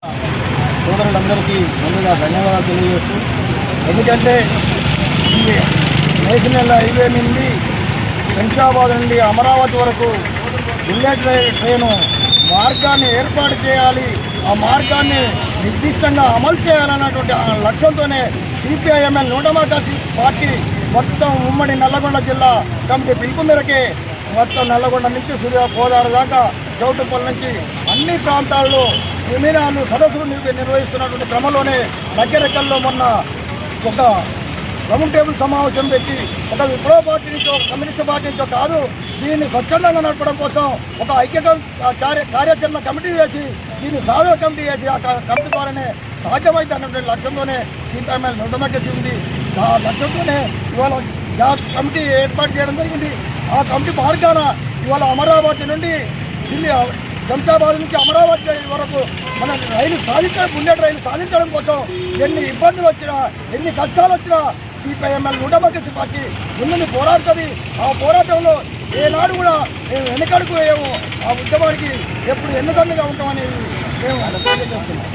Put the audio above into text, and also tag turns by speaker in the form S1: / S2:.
S1: సోదరులందరికీ ముందుగా ధన్యవాదాలు తెలియజేస్తూ, ఎందుకంటే ఈ నేషనల్ హైవే నుండి శంషాబాద్ నుండి అమరావతి వరకు బుల్లెట్ ట్రైను మార్గాన్ని ఏర్పాటు చేయాలి, ఆ మార్గాన్ని నిర్దిష్టంగా అమలు చేయాలన్నటువంటి లక్ష్యంతోనే సిపిఐఎంఎల్ 101 పార్టీ మొత్తం ఉమ్మడి నల్లగొండ జిల్లా కమిటీ పిలుపు మేరకే మొత్తం నల్లగొండ నుంచి సూర్యాపేట దాకా చౌటుపల్లి నుంచి అన్ని ప్రాంతాల్లో సెమినార్లు సదస్సులు నిర్వహిస్తున్నటువంటి క్రమంలోనే దగ్గరెక్కల్లో మొన్న ఒక రౌండ్ టేబుల్ సమావేశం పెట్టి ఒక విప్లవ పార్టీ నుంచో కమ్యూనిస్ట్ పార్టీ నుంచో కాదు, దీన్ని స్వచ్ఛందంగా నడపడం కోసం ఒక ఐక్యత కార్యాచరణ కమిటీ వేసి దీన్ని సాధన కమిటీ వేసి ఆ కమిటీ ద్వారానే సాధ్యమైతే అన్నటువంటి లక్ష్యంతోనే సిపిఐఎంఎల్ నడమకి ఉంది. ఆ లక్ష్యంతోనే ఇవాళ కమిటీ ఏర్పాటు చేయడం జరిగింది. ఆ కమిటీ మార్గాన ఇవాళ అమరావతి నుండి ఢిల్లీ శంషాబాద్ నుంచి అమరావతి వరకు మన రైలు సాధించడం, బుల్లెట్ రైలు సాధించడం కోసం ఎన్ని ఇబ్బందులు వచ్చినా, ఎన్ని కష్టాలు వచ్చినా సిపిఐఎంఎల్ 101 పార్టీ ముందుని పోరాడుతుంది. ఆ పోరాటంలో ఏనాడు కూడా మేము వెనకడుగు వేయము. ఆ ఉద్యమానికి ఎప్పుడు ఎన్నుదన్నుగా ఉంటామని మేము తెలియజేస్తున్నాం.